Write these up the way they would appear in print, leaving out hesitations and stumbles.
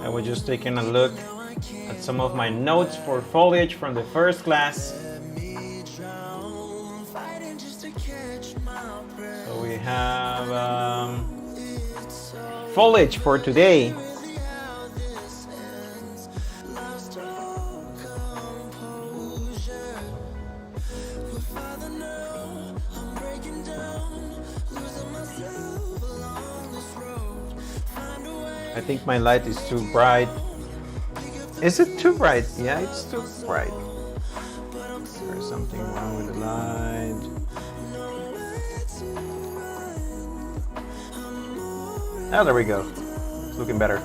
I was just taking a look at some of my notes for foliage from the first class. So we have foliage for today. I think my light is too bright. Is it too bright? Yeah, it's too bright. There's something wrong with the light. Oh, there we go. It's looking better.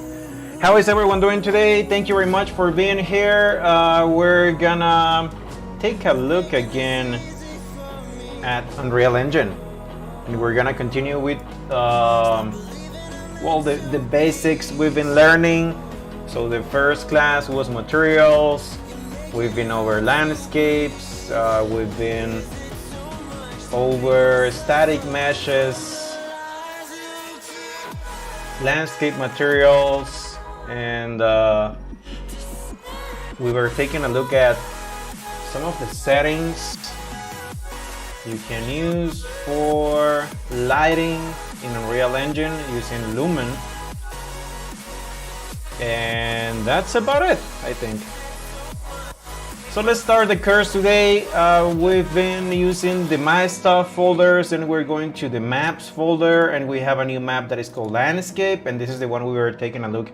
How is everyone doing today? Thank you very much for being here. We're gonna take a look again at Unreal Engine. And we're gonna continue with well, the basics we've been learning. So the first class was materials. We've been over landscapes. We've been over static meshes, landscape materials, and we were taking a look at some of the settings you can use for lighting in Unreal Engine using Lumen. And that's about it, I think. So let's start the course today. We've been using the My Stuff folders, and we're going to the Maps folder, and we have a new map that is called Landscape, and this is the one we were taking a look.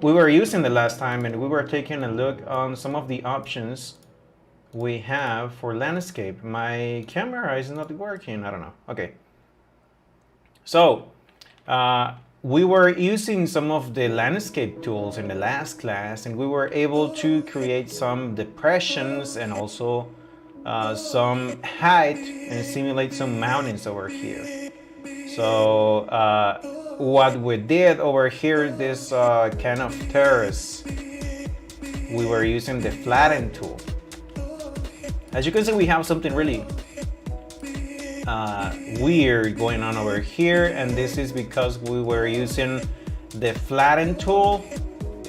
We were using the last time, and we were taking a look on some of the options we have for landscape. My camera is not working, I don't know. Okay. So, we were using some of the landscape tools in the last class, and we were able to create some depressions and also some height and simulate some mountains over here. So, what we did over here, this kind of terrace, we were using the flatten tool. As you can see, we have something really weird going on over here, and this is because we were using the flatten tool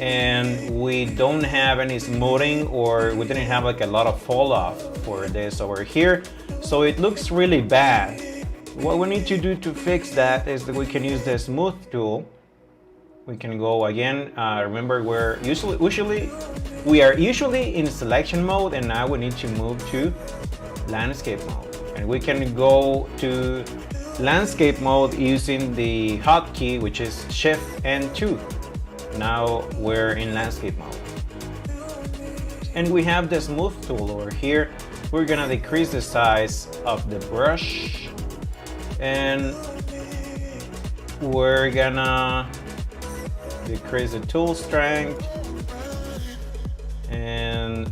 and we don't have any smoothing, or we didn't have like a lot of fall off for this over here, so it looks really bad. What we need to do to fix that is that we can use the smooth tool. We can go again. Remember, we are usually in selection mode, and now we need to move to landscape mode. And we can go to landscape mode using the hotkey, which is Shift and 2. Now we're in landscape mode. And we have the smooth tool over here. We're gonna decrease the size of the brush, and we're gonna decrease the tool strength and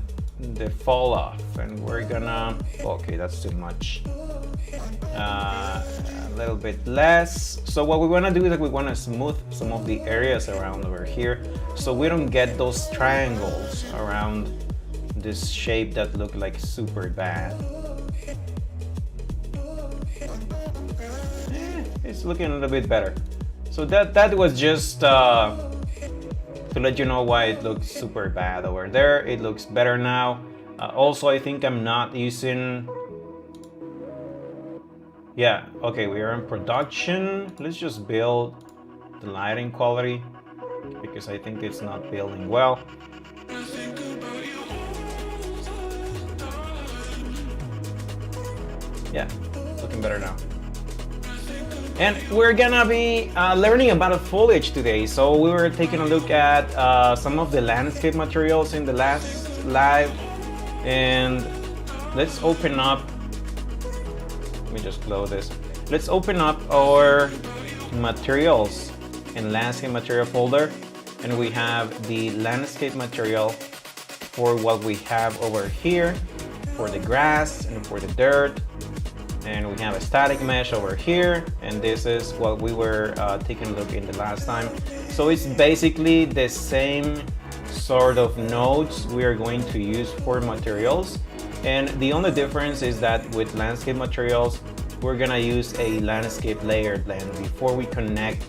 the fall off, and we're gonna, okay, that's too much, a little bit less. So what we want to do is that we want to smooth some of the areas around over here so we don't get those triangles around this shape that look like super bad. It's looking a little bit better. So that was just to let you know why it looks super bad over there. It looks better now. Also, I think I'm not using... Yeah, okay, we are in production. Let's just build the lighting quality, because I think it's not building well. Yeah, looking better now. And we're gonna be learning about foliage today. So we were taking a look at some of the landscape materials in the last live, and let's open up. Let me just close this. Let's open up our materials in landscape material folder, and we have the landscape material for what we have over here, for the grass and for the dirt. And we have a static mesh over here, and this is what we were taking a look in the last time. So it's basically the same sort of nodes we are going to use for materials, and the only difference is that with landscape materials we're gonna use a landscape layer blend before we connect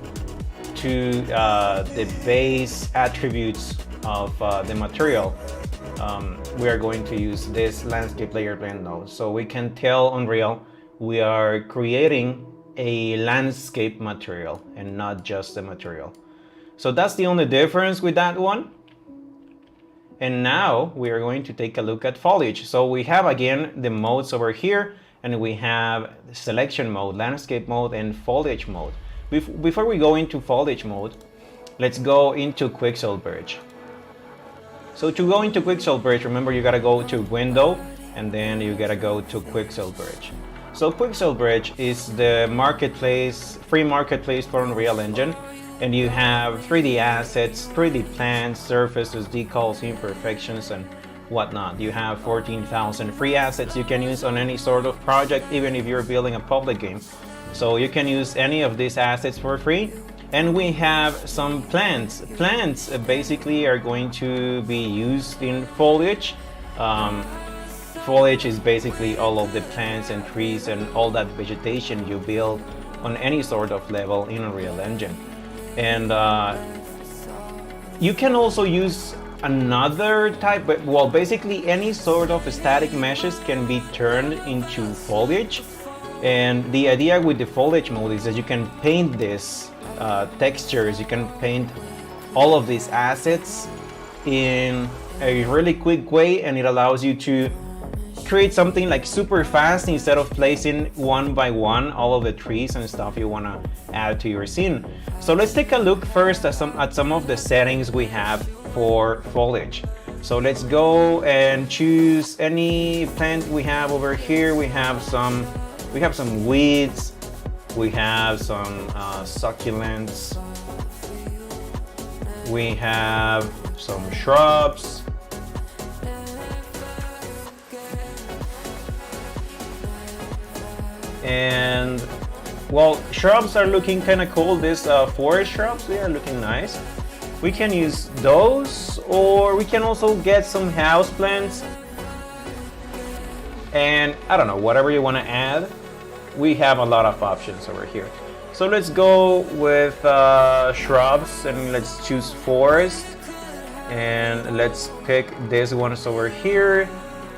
to the base attributes of the material, we are going to use this landscape layer blend node. So we can tell Unreal we are creating a landscape material and not just a material. So that's the only difference with that one. And now we are going to take a look at foliage. So we have again the modes over here, and we have selection mode, landscape mode, and foliage mode. Before we go into foliage mode, let's go into Quixel Bridge. So to go into Quixel Bridge, remember you gotta go to Window, and then you gotta go to Quixel Bridge. So Quixel Bridge is the marketplace, free marketplace for Unreal Engine. And you have 3D assets, 3D plans, surfaces, decals, imperfections, and whatnot. You have 14,000 free assets you can use on any sort of project, even if you're building a public game. So you can use any of these assets for free. And we have some plants. Plants basically are going to be used in Foliage. Foliage is basically all of the plants and trees and all that vegetation you build on any sort of level in Unreal Engine. And you can also use another type, but well, basically any sort of static meshes can be turned into foliage. And the idea with the foliage mode is that you can paint this textures, you can paint all of these assets in a really quick way, and it allows you to create something like super fast instead of placing one by one all of the trees and stuff you want to add to your scene. So let's take a look first at some of the settings we have for foliage. So let's go and choose any plant we have over here. We have some weeds, we have some succulents, we have some shrubs. And well, shrubs are looking kind of cool. These forest shrubs, they are looking nice. We can use those, or we can also get some house plants. And I don't know, whatever you want to add. We have a lot of options over here. So let's go with shrubs, and let's choose forest. And let's pick this one over here,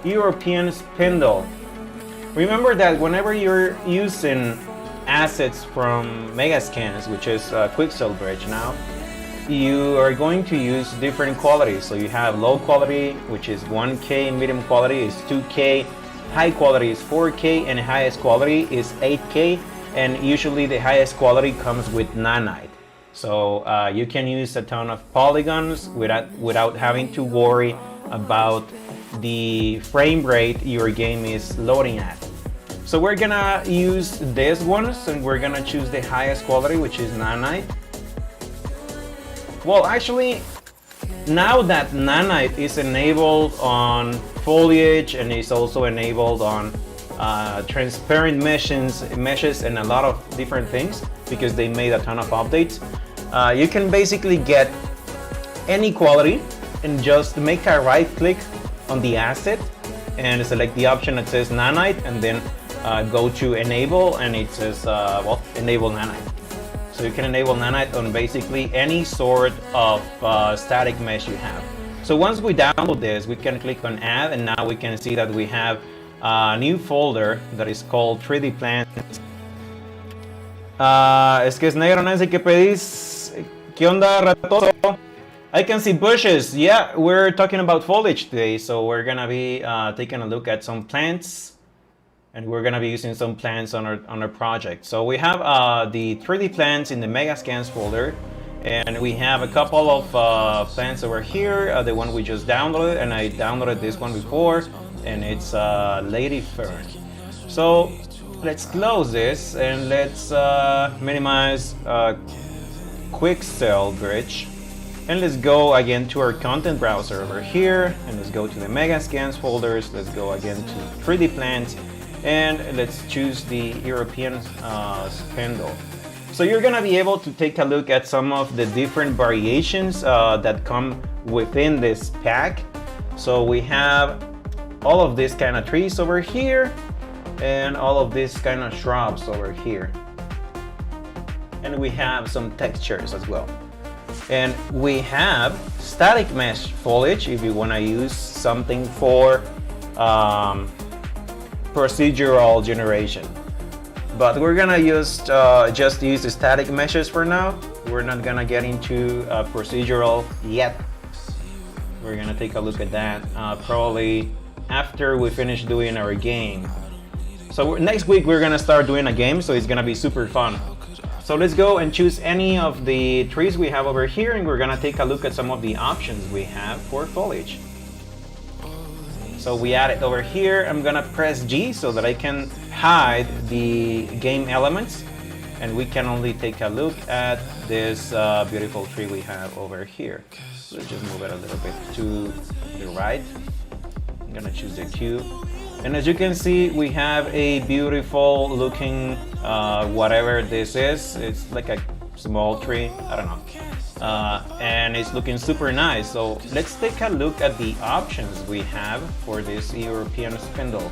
European spindle. Remember that whenever you're using assets from Megascans, which is Quixel Bridge now, you are going to use different qualities. So you have low quality, which is 1K, medium quality is 2K, high quality is 4K, and highest quality is 8K. And usually the highest quality comes with nanite. So you can use a ton of polygons without having to worry about the frame rate your game is loading at. So we're gonna use these ones, and we're gonna choose the highest quality, which is nanite. Well, actually, now that nanite is enabled on foliage and is also enabled on transparent meshes and a lot of different things, because they made a ton of updates, you can basically get any quality and just make a right click on the asset and select the option that says nanite, and then go to enable, and it says well, enable nanite. So you can enable nanite on basically any sort of static mesh you have. So once we download this, we can click on add, and now we can see that we have a new folder that is called 3D plants. Es que es negro, Nancy, ¿qué pedís? ¿Qué onda, ratoso? I can see bushes. Yeah, we're talking about foliage today, so we're gonna be taking a look at some plants, and we're gonna be using some plants on our project. So we have the 3D plants in the Megascans folder, and we have a couple of plants over here. The one we just downloaded, and I downloaded this one before, and it's Lady Fern. So let's close this, and let's minimize Quixel Bridge. And let's go again to our content browser over here, and let's go to the Megascans folders. Let's go again to 3D plants, and let's choose the European spindle. So you're gonna be able to take a look at some of the different variations that come within this pack. So we have all of these kind of trees over here, and all of these kind of shrubs over here. and we have some textures as well. And we have static mesh foliage if you want to use something for procedural generation. But we're gonna just use the static meshes for now. We're not gonna get into procedural yet. We're gonna take a look at that probably after we finish doing our game. So next week we're gonna start doing a game, so it's gonna be super fun. So let's go and choose any of the trees we have over here, and we're gonna take a look at some of the options we have for foliage. So we add it over here. I'm gonna press G so that I can hide the game elements, and we can only take a look at this beautiful tree we have over here. Let's just move it a little bit to the right. I'm gonna choose the Q. And as you can see, we have a beautiful looking whatever this is. It's like a small tree, I don't know. And it's looking super nice. So let's take a look at the options we have for this European spindle.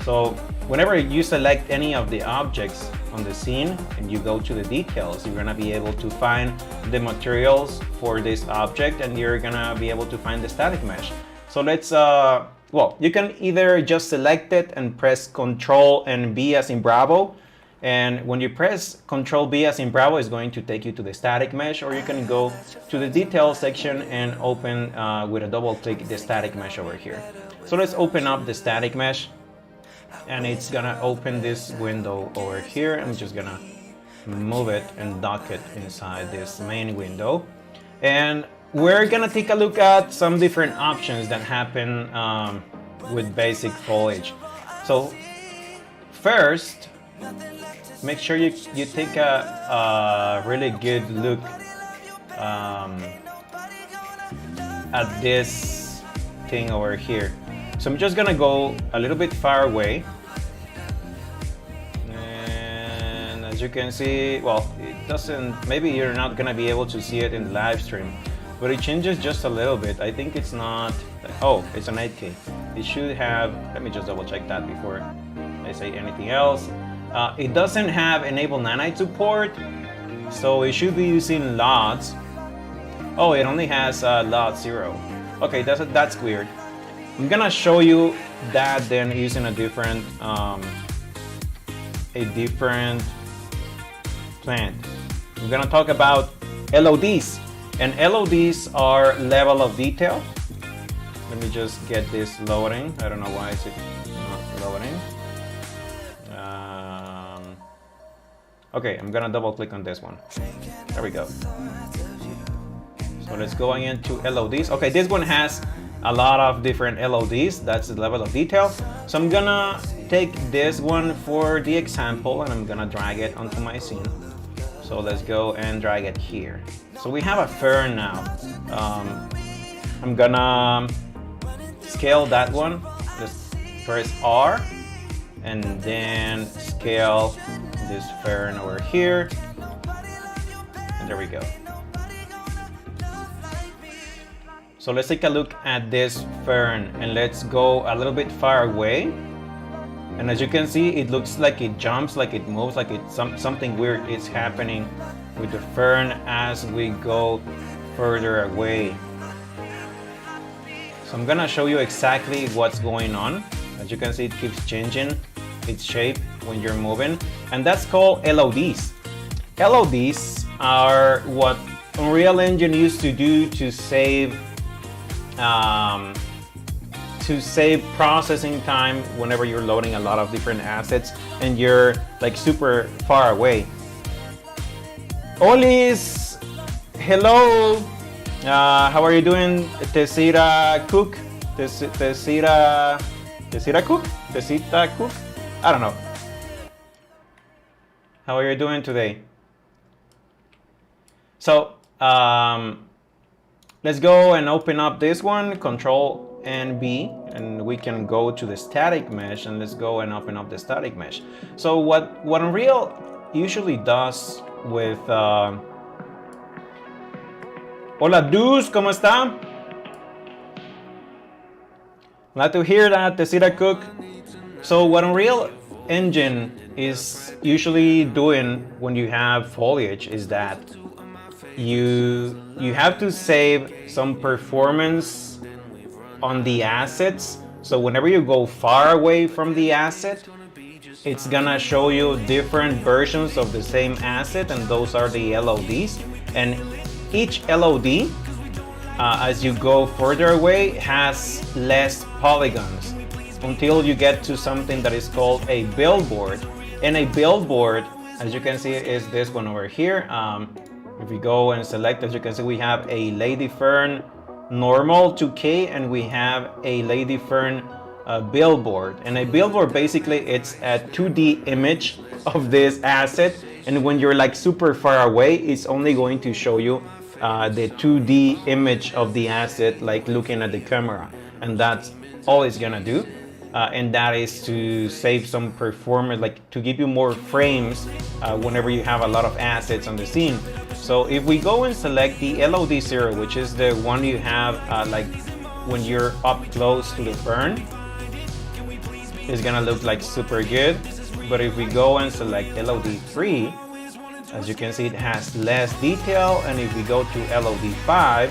So whenever you select any of the objects on the scene and you go to the details, you're gonna be able to find the materials for this object, and you're gonna be able to find the static mesh. So let's, well, you can either just select it and press Control and B as in Bravo. And when you press Control B as in Bravo, it's going to take you to the static mesh, or you can go to the details section and open with a double click the static mesh over here. So let's open up the static mesh, and it's gonna open this window over here. I'm just gonna move it and dock it inside this main window. And we're gonna take a look at some different options that happen with basic foliage. So first, make sure you take a really good look at this thing over here. So I'm just gonna go a little bit far away, and as you can see, well, it doesn't, maybe you're not gonna be able to see it in the live stream, but it changes just a little bit. I think it's not, oh, it's an 8K. It should have, let me just double check that before I say anything else. It doesn't have enable nanite support, so it should be using LODs. Oh, it only has LOD 0. Okay, that's weird. I'm gonna show you that then using a different plant. I'm gonna talk about LODs, and LODs are level of detail. Let me just get this loading. I don't know why it's not loading. Okay, I'm gonna double click on this one. There we go. So let's go into LODs. Okay, this one has a lot of different LODs. That's the level of detail. So I'm gonna take this one for the example, and I'm gonna drag it onto my scene. So let's go and drag it here. So we have a fern now. I'm gonna scale that one. Just press R, and then scale this fern over here, and there we go. So let's take a look at this fern, and let's go a little bit far away. And as you can see, it looks like it jumps, like it moves, like it's something weird is happening with the fern as we go further away. So I'm gonna show you exactly what's going on. As you can see, it keeps changing its shape when you're moving, and that's called LODs. LODs are what Unreal Engine used to do to save processing time whenever you're loading a lot of different assets and you're like super far away. Olis, hello, how are you doing? Tesira Cook, Tesira Cook, Tesita Cook. I don't know. How are you doing today? So let's go and open up this one, Control and B, and we can go to the static mesh, and let's go and open up the static mesh. So what Unreal usually does with Hola Deuce, ¿cómo está? Glad to hear that, Tesira Cook. So what Unreal engine is usually doing when you have foliage is that you have to save some performance on the assets. So whenever you go far away from the asset, it's gonna show you different versions of the same asset, and those are the LODs. And each LOD, as you go further away, has less polygons until you get to something that is called a billboard. And a billboard, as you can see, is this one over here. If we go and select, as you can see, we have a Lady Fern normal 2K, and we have a Lady Fern billboard. And a billboard, basically, it's a 2D image of this asset. And when you're like super far away, it's only going to show you the 2D image of the asset, like looking at the camera. And that's all it's gonna do. And that is to save some performance, like to give you more frames whenever you have a lot of assets on the scene. So if we go and select the LOD0, which is the one you have like when you're up close to the fern, it's gonna look like super good. But if we go and select LOD3, as you can see, it has less detail. And if we go to LOD5,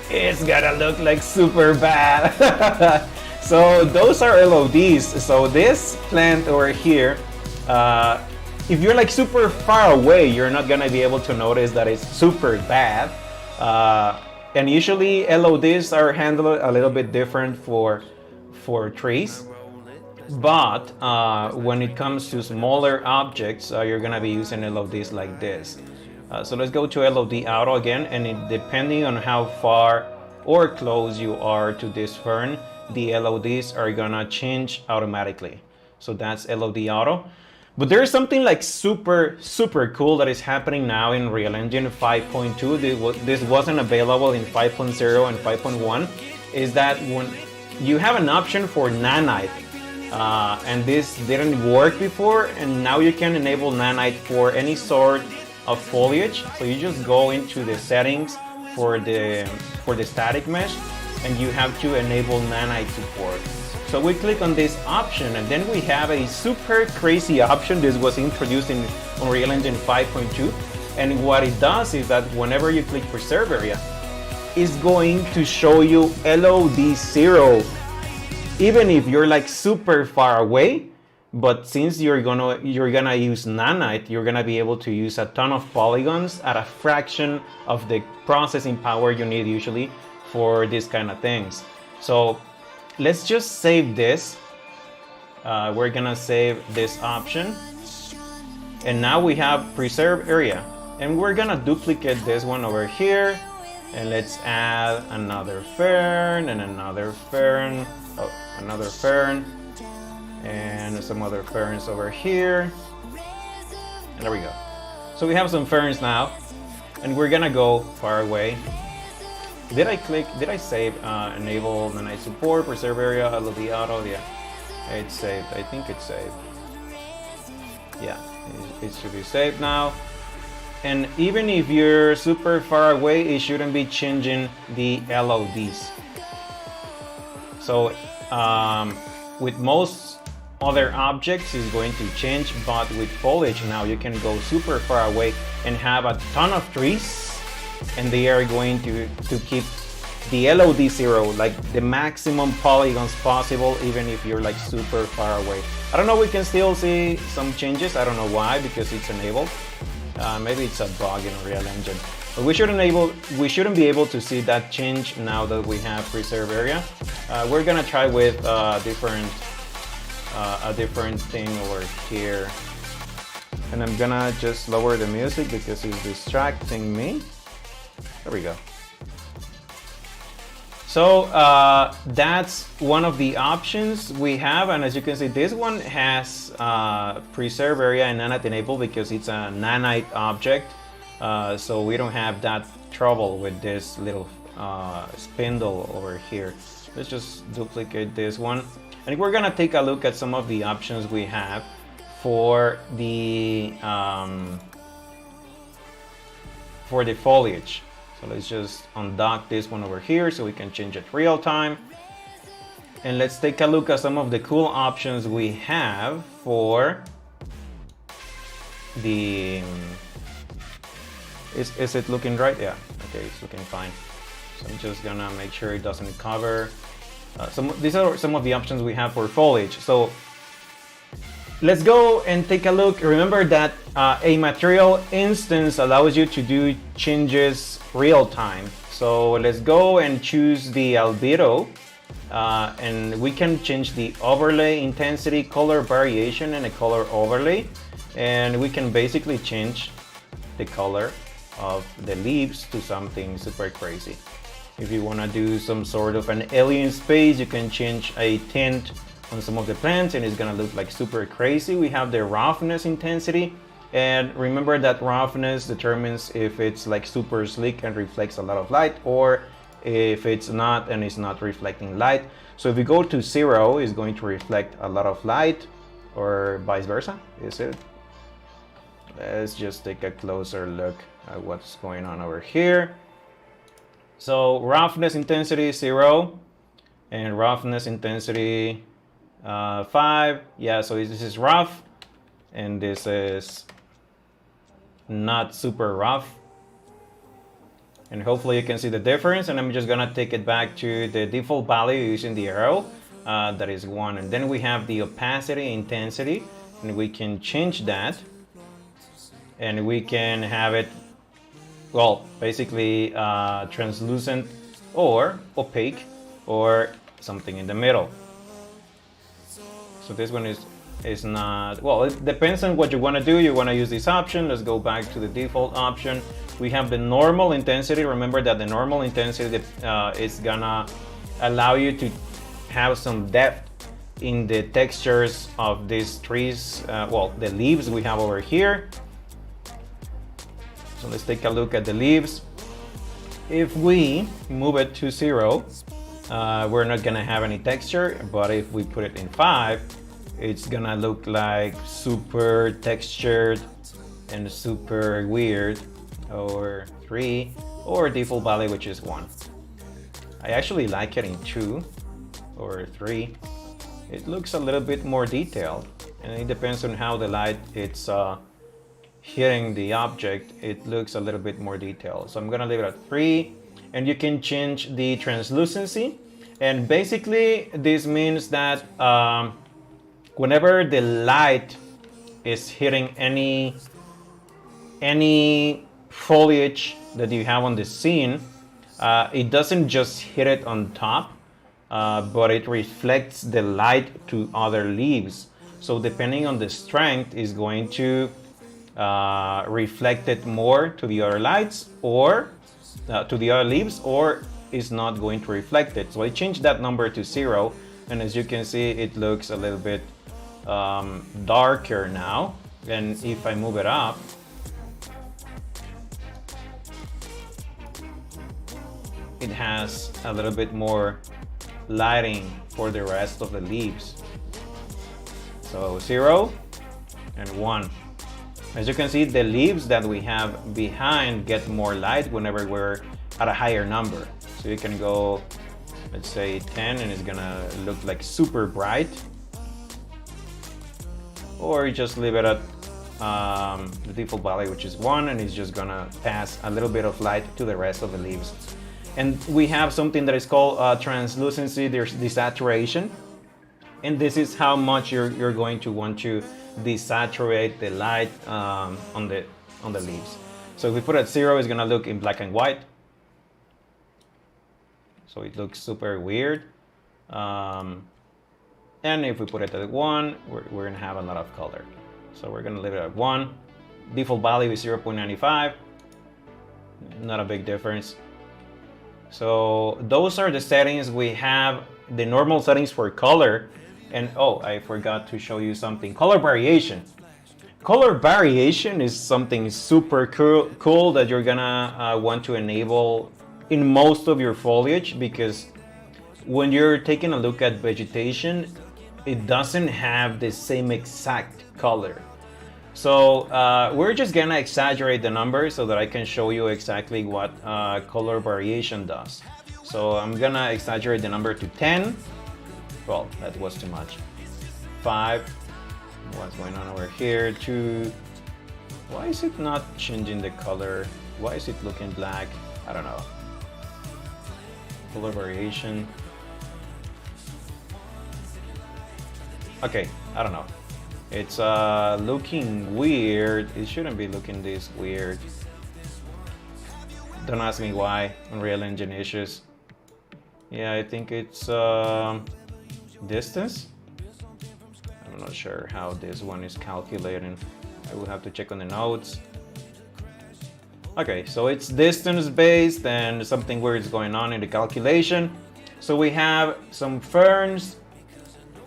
it's gonna look like super bad. So those are LODs. So this plant over here, if you're like super far away, you're not gonna be able to notice that it's super bad. And usually LODs are handled a little bit different for trees. But when it comes to smaller objects, you're gonna be using LODs like this. So let's go to LOD auto again, and depending on how far or close you are to this fern, the LODs are gonna change automatically. So that's LOD auto. But there's something like super cool that is happening now in Real Engine 5.2. This wasn't available in 5.0 and 5.1. Is that when you have an option for nanite, and this didn't work before, and now you can enable nanite for any sort of foliage. So you just go into the settings for the static mesh, and you have to enable nanite support. So we click on this option, and then we have a super crazy option. This was introduced in Unreal Engine 5.2, and what it does is that whenever you click preserve area, it's going to show you LOD0, even if you're like super far away. But since you're gonna use nanite, you're gonna be able to use a ton of polygons at a fraction of the processing power you need usually for this kind of things. So let's just save this. We're gonna save this option, and now we have preserve area, and we're gonna duplicate this one over here, and let's add another fern and another fern, another fern, and some other ferns over here, and there we go. So we have some ferns now, and we're gonna go far away. Did I save enable nanite support, preserve area, LOD auto? Yeah, it's saved. I think it's saved. Yeah, it should be saved now. And even if you're super far away, it shouldn't be changing the LODs. So with most other objects is going to change, but with foliage now you can go super far away and have a ton of trees, and they are going to keep the LOD0, like the maximum polygons possible, even if you're like super far away. I don't know, we can still see some changes. I don't know why, because it's enabled. Maybe it's a bug in Unreal Engine. But we shouldn't be able to see that change now that we have preserve area. We're gonna try with a different thing over here. And I'm gonna just lower the music because it's distracting me. There we go. So that's one of the options we have, and as you can see, this one has preserve area and nanite enabled because it's a nanite object. So we don't have that trouble with this little spindle over here. Let's just duplicate this one, and we're gonna take a look at some of the options we have for the foliage. So let's just undock this one over here so we can change it real time. And let's take a look at some of the cool options we have for the... Is it looking right? Yeah, okay, it's looking fine. So I'm just gonna make sure it doesn't cover. These are some of the options we have for foliage. So let's go and take a look. Remember that a material instance allows you to do changes real time. So let's go and choose the albedo, and we can change the overlay intensity, color variation, and a color overlay. And we can basically change the color of the leaves to something super crazy. If you want to do some sort of an alien space, you can change a tint on some of the plants and it's gonna look like super crazy. We have the roughness intensity, and remember that roughness determines if it's like super sleek and reflects a lot of light, or if it's not and it's not reflecting light. So if we go to 0, it's going to reflect a lot of light, or vice versa, is it? Let's just take a closer look at what's going on over here. So roughness intensity 0 and roughness intensity 5. Yeah, so this is rough and this is not super rough. And hopefully you can see the difference. And I'm just gonna take it back to the default value using the arrow. That is 1. And then we have the opacity intensity, and we can change that. And we can have it, well, basically translucent or opaque or something in the middle. So this one is not, well, it depends on what you want to do. You want to use this option. Let's go back to the default option. We have the normal intensity. Remember that the normal intensity is gonna allow you to have some depth in the textures of these trees, well, the leaves we have over here. So let's take a look at the leaves. If we move it to 0, we're not gonna have any texture, but if we put it in 5, it's gonna look like super textured and super weird, or 3, or default value, which is 1. I actually like it in 2 or 3. It looks a little bit more detailed, and it depends on how the light it's hitting the object. It looks a little bit more detailed. So I'm gonna leave it at 3, and you can change the translucency. And basically this means that whenever the light is hitting any foliage that you have on the scene, it doesn't just hit it on top, but it reflects the light to other leaves. So depending on the strength, is going to reflect it more to the other lights, or to the other leaves, or is not going to reflect it. So I changed that number to 0, and as you can see, it looks a little bit darker now. And if I move it up, it has a little bit more lighting for the rest of the leaves. So 0 and 1. As you can see, the leaves that we have behind get more light whenever we're at a higher number. So you can go, let's say 10, and it's gonna look like super bright. Or you just leave it at the default value, which is 1, and it's just gonna pass a little bit of light to the rest of the leaves. And we have something that is called translucency desaturation. And this is how much you're going to want to desaturate the light on the leaves. So if we put it at 0, it's gonna look in black and white. So it looks super weird. And if we put it at 1, we're gonna have a lot of color. So we're gonna leave it at 1. Default value is 0.95. Not a big difference. So those are the settings. We have the normal settings for color. And oh, I forgot to show you something. Color variation. Color variation is something super cool that you're gonna want to enable in most of your foliage, because when you're taking a look at vegetation, it doesn't have the same exact color. So we're just gonna exaggerate the numbers so that I can show you exactly what color variation does. So I'm gonna exaggerate the number to 10. Well, that was too much. 5. What's going on over here? 2. Why is it not changing the color? Why is it looking black? I don't know. Color variation. Okay, I don't know. It's looking weird. It shouldn't be looking this weird. Don't ask me why. Unreal Engine issues. Yeah, I think it's distance. I'm not sure how this one is calculating. I will have to check on the notes. Okay, so it's distance based and something weird is going on in the calculation. So we have some ferns.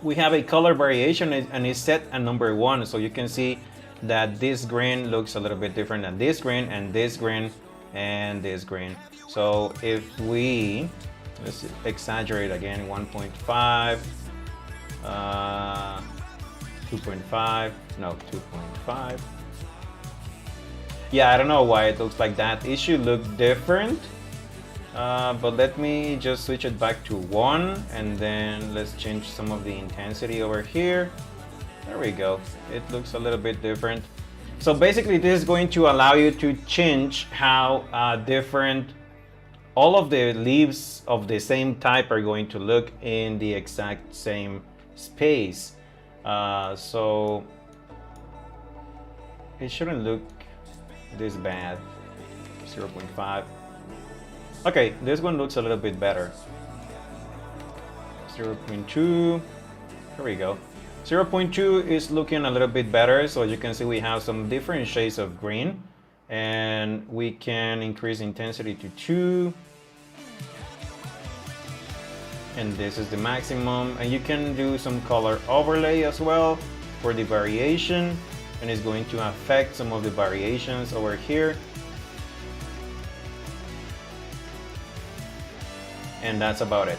We have a color variation and it's set at number 1. So you can see that this green looks a little bit different than this green and this green and this green. So if we, let's exaggerate again, 1.5, 2.5, no, 2.5. Yeah, I don't know why it looks like that. It should look different. But let me just switch it back to 1 and then let's change some of the intensity over here. There we go. It looks a little bit different. So basically this is going to allow you to change how different all of the leaves of the same type are going to look in the exact same space. So it shouldn't look this bad. 0.5. Okay, this one looks a little bit better. 0.2. Here we go. 0.2 is looking a little bit better. So as you can see, we have some different shades of green. And we can increase intensity to 2. And this is the maximum. And you can do some color overlay as well for the variation. And it's going to affect some of the variations over here. And that's about it.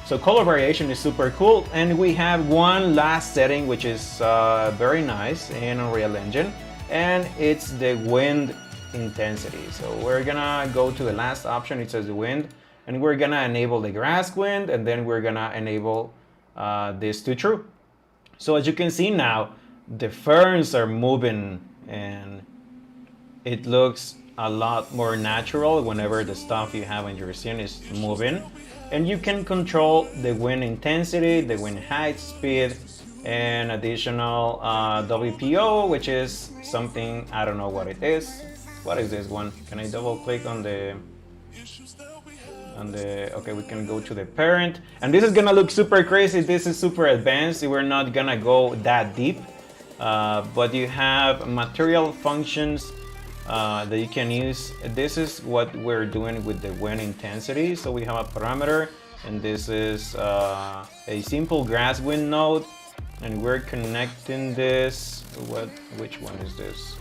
So color variation is super cool. And we have one last setting which is very nice in Unreal Engine, and it's the wind intensity. So we're gonna go to the last option. It says the wind, and we're gonna enable the grass wind, and then we're gonna enable this to true. So as you can see now, the ferns are moving and it looks a lot more natural whenever the stuff you have in your scene is moving. And you can control the wind intensity, the wind height, speed, and additional WPO, which is something, I don't know what it is. What is this one? Can I double click on the, okay, we can go to the parent. And this is gonna look super crazy. This is super advanced. We're not gonna go that deep. But you have material functions that you can use. This is what we're doing with the wind intensity. So we have a parameter, and this is a simple grass wind node, and we're connecting this. Which one is this?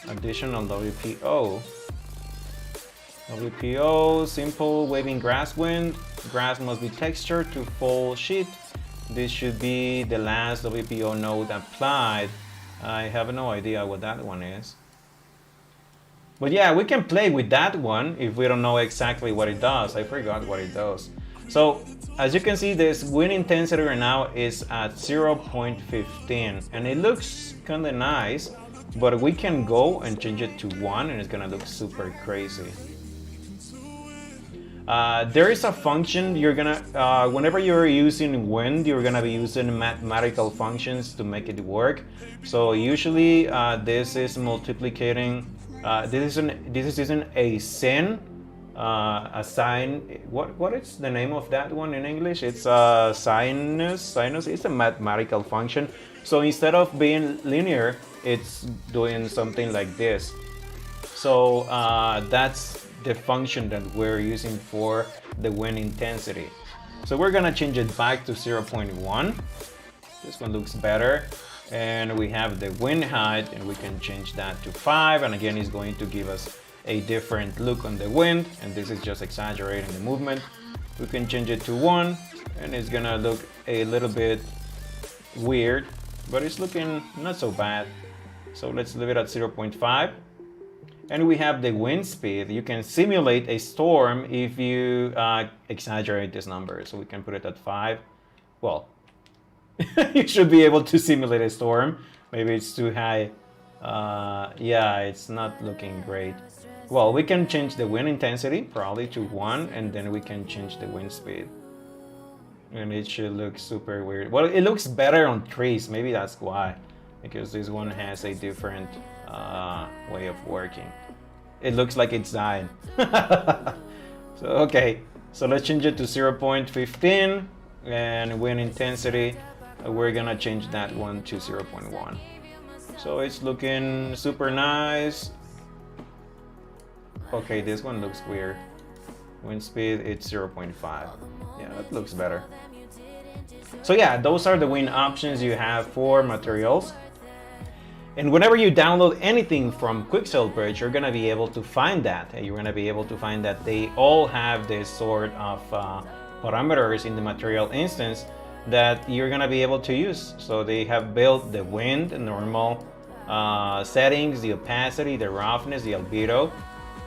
Additional WPO. WPO, simple waving grass wind. Grass must be textured to full sheet. This should be the last WPO node applied. I have no idea what that one is. But yeah, we can play with that one if we don't know exactly what it does. I forgot what it does. So as you can see, this wind intensity right now is at 0.15, and it looks kind of nice, but we can go and change it to 1 and it's gonna look super crazy. There is a function you're gonna, whenever you're using wind, you're gonna be using mathematical functions to make it work. So usually this is multiplicating. This isn't a sin, a sine. What is the name of that one in English? It's sinus. Sinus. It's a mathematical function. So instead of being linear, it's doing something like this. So that's the function that we're using for the wind intensity. So we're gonna change it back to 0.1. This one looks better. And we have the wind height, and we can change that to 5, and again it's going to give us a different look on the wind, and this is just exaggerating the movement. We can change it to 1, and it's gonna look a little bit weird, but it's looking not so bad. So let's leave it at 0.5. And we have the wind speed. You can simulate a storm if you exaggerate this number. So we can put it at 5. Well, you should be able to simulate a storm. Maybe it's too high. Yeah, it's not looking great. Well, we can change the wind intensity probably to 1, and then we can change the wind speed. And it should look super weird. Well, it looks better on trees. Maybe that's why. Because this one has a different way of working. It looks like it's dying. So, okay. So let's change it to 0.15. And wind intensity, we're gonna change that one to 0.1. So it's looking super nice. Okay, this one looks weird. Wind speed, it's 0.5. Yeah, that looks better. So yeah, those are the wind options you have for materials. And whenever you download anything from Quixel Bridge, you're gonna be able to find that. You're gonna be able to find that they all have this sort of parameters in the material instance that you're gonna be able to use. So they have built the wind, the normal settings, the opacity, the roughness, the albedo.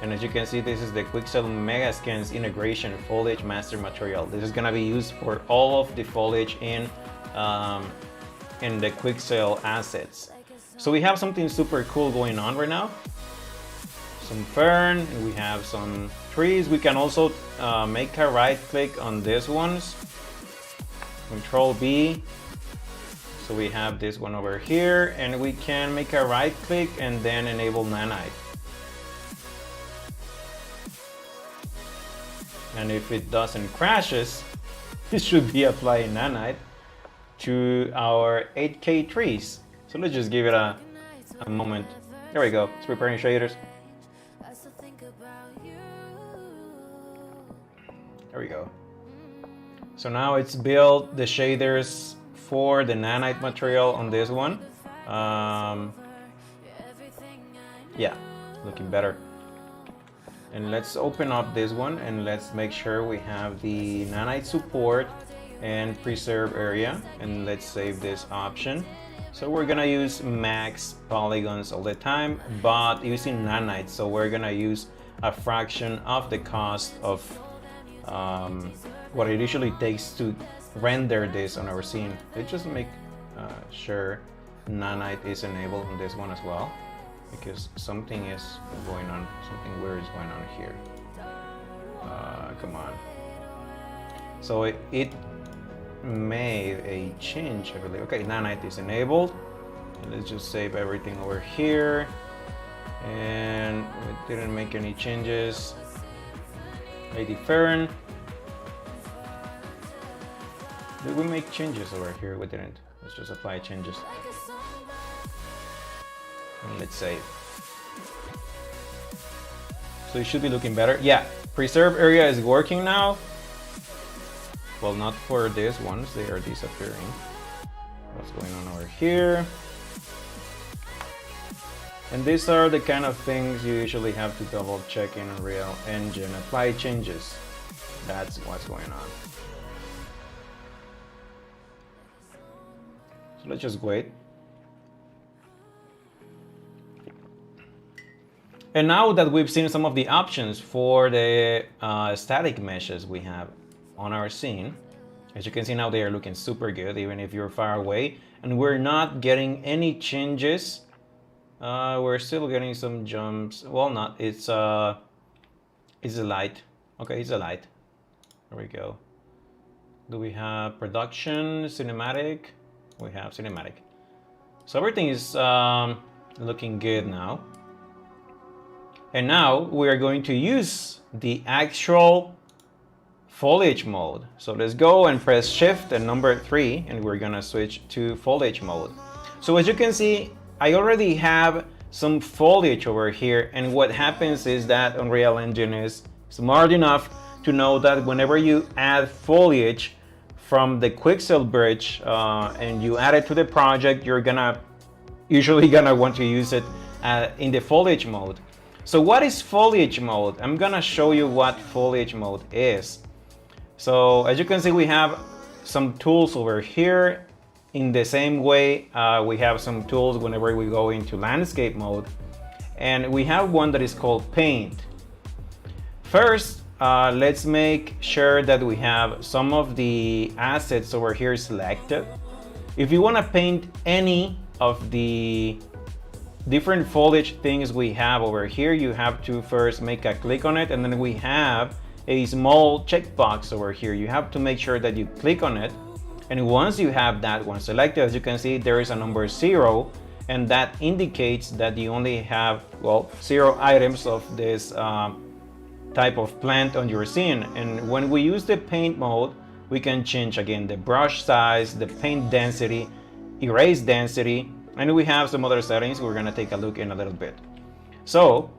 And as you can see, this is the Quixel Megascans Integration Foliage Master Material. This is gonna be used for all of the foliage in the Quixel assets. So we have something super cool going on right now. Some fern, and we have some trees. We can also make a right click on these ones. Control B. So we have this one over here, and we can make a right click and then enable nanite. And if it doesn't crashes, it should be applying nanite to our 8K trees. So let's just give it a moment. There we go, it's preparing shaders. There we go. So now it's built the shaders for the nanite material on this one. Yeah, looking better. And let's open up this one and let's make sure we have the nanite support and preserve area, and let's save this option. So we're gonna use max polygons all the time, but using nanite, so we're gonna use a fraction of the cost of what it usually takes to render this on our scene. Let's just make sure nanite is enabled on this one as well, because something is going on, something weird is going on here. Come on. So it made a change, I believe. Okay, nanite is enabled. And let's just save everything over here. And we didn't make any changes. Lady Fern. Did we make changes over here? We didn't. Let's just apply changes. And let's save. So it should be looking better. Yeah, preserve area is working now. Well, not for these ones, they are disappearing. What's going on over here? And these are the kind of things you usually have to double check in Unreal Engine. Apply changes. That's what's going on. So let's just wait. And now that we've seen some of the options for the static meshes we have on our scene, as you can see now, they are looking super good even if you're far away, and we're not getting any changes. We're still getting some jumps. Well, not, it's a light. Okay, it's a light. There we go. Do we have production, cinematic? We have cinematic. So everything is looking good now. And now we are going to use the actual foliage mode. So let's go and press shift and number 3, and we're gonna switch to foliage mode. So as you can see, I already have some foliage over here, and what happens is that Unreal Engine is smart enough to know that whenever you add foliage from the Quixel Bridge and you add it to the project, you're usually gonna want to use it in the foliage mode. So what is foliage mode? I'm gonna show you what foliage mode is. So as you can see, we have some tools over here. In the same way, we have some tools whenever we go into landscape mode. and we have one that is called paint. First, let's make sure that we have some of the assets over here selected. If you want to paint any of the different foliage things we have over here, you have to first make a click on it, and then we have a small checkbox over here. You have to make sure that you click on it, and once you have that one selected, as you can see, there is a number 0, and that indicates that you only have, well, 0 items of this type of plant on your scene. And when we use the paint mode, we can change again the brush size, the paint density, erase density, and we have some other settings we're gonna take a look in a little bit. So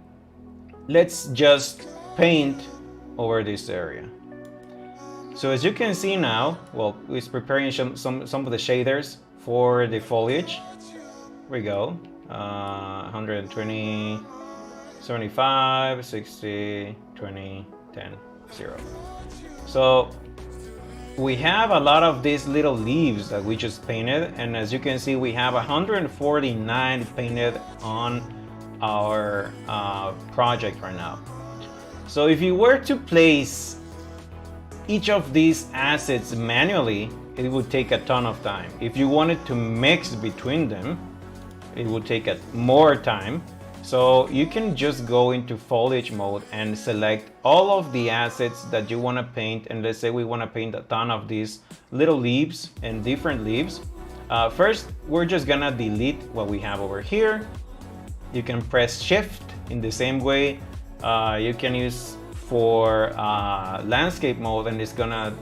let's just paint over this area. So as you can see now, well, it's preparing some of the shaders for the foliage. Here we go, 120, 75, 60, 20, 10, 0. So we have a lot of these little leaves that we just painted, and as you can see, we have 149 painted on our project right now. So if you were to place each of these assets manually, it would take a ton of time. If you wanted to mix between them, it would take more time. So you can just go into foliage mode and select all of the assets that you want to paint. And let's say we want to paint a ton of these little leaves and different leaves. First, we're just gonna delete what we have over here. You can press shift in the same way you can use for landscape mode, and it's gonna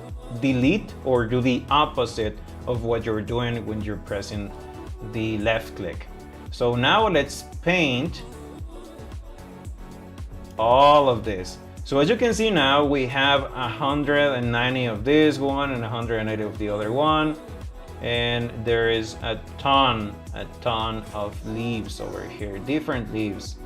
delete or do the opposite of what you're doing when you're pressing the left click. So now let's paint all of this. So as you can see now, we have 190 of this one and 180 of the other one, and there is a ton of leaves over here, different leaves.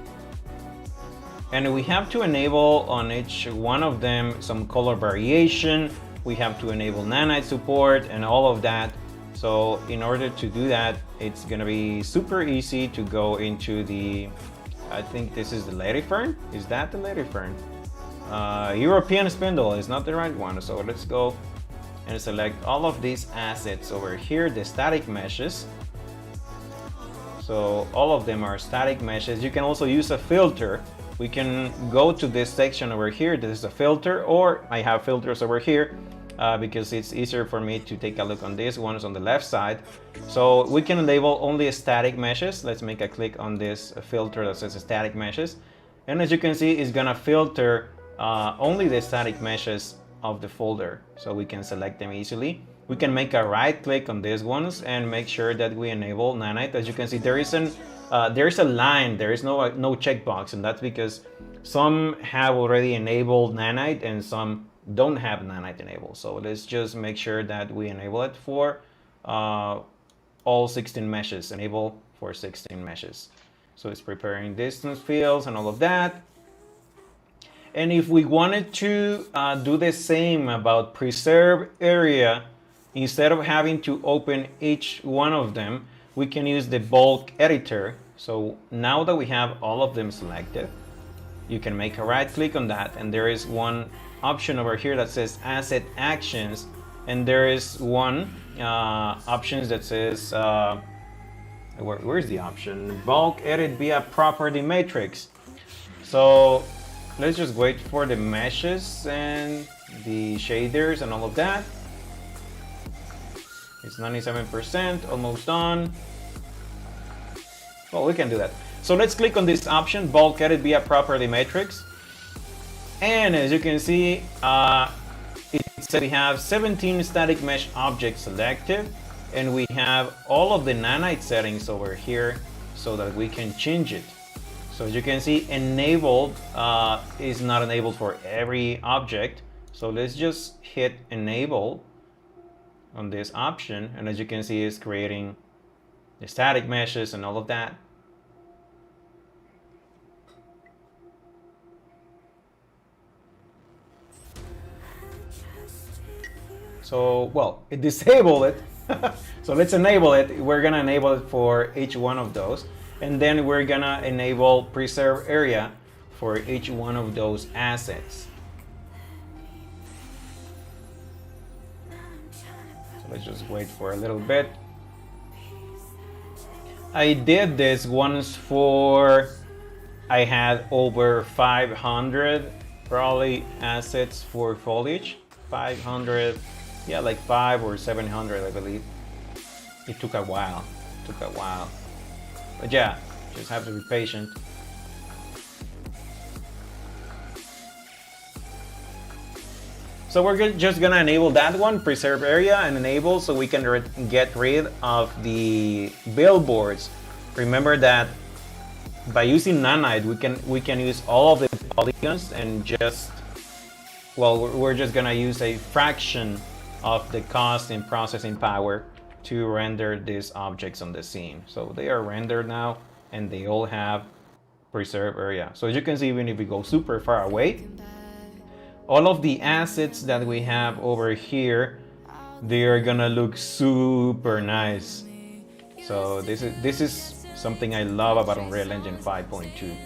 And we have to enable on each one of them some color variation. We have to enable nanite support and all of that. So in order to do that, it's gonna be super easy to go into the, I think this is the ladyfern. Is that the ladyfern? European spindle is not the right one. So let's go and select all of these assets over here, the static meshes. So all of them are static meshes. You can also use a filter. We can go to this section over here. This is a filter, or I have filters over here because it's easier for me to take a look on these ones on the left side. So we can enable only static meshes. Let's make a click on this filter that says static meshes. And as you can see, it's gonna filter only the static meshes of the folder. So we can select them easily. We can make a right click on these ones and make sure that we enable nanite. As you can see, there is a line, there is no checkbox, and that's because some have already enabled nanite and some don't have nanite enabled. So let's just make sure that we enable it for all 16 meshes, enable for 16 meshes. So it's preparing distance fields and all of that. And if we wanted to do the same about preserve area, instead of having to open each one of them, we can use the bulk editor. So now that we have all of them selected, you can make a right click on that, and there is one option over here that says asset actions, and there is one options that says where's the option, bulk edit via property matrix. So let's just wait for the meshes and the shaders and all of that. It's 97%, almost done. Well, we can do that. So let's click on this option, bulk edit via property matrix. And as you can see, it says we have 17 static mesh objects selected, and we have all of the nanite settings over here so that we can change it. So as you can see, enabled is not enabled for every object. So let's just hit enable on this option, and as you can see, it's creating the static meshes and all of that. So, well, it disabled it. So let's enable it. We're gonna enable it for each one of those. And then we're gonna enable preserve area for each one of those assets. So let's just wait for a little bit. I did this once for, I had over 500 probably assets for foliage. 500, yeah, like 500 or 700, I believe. It took a while, But yeah, just have to be patient. So we're just gonna enable that one, preserve area, and enable so we can get rid of the billboards. Remember that by using nanite, we can use all of the polygons and just, well, we're just gonna use a fraction of the cost in processing power to render these objects on the scene. So they are rendered now, and they all have preserve area. So as you can see, even if we go super far away, all of the assets that we have over here, they are gonna look super nice. So this is something I love about Unreal Engine 5.2.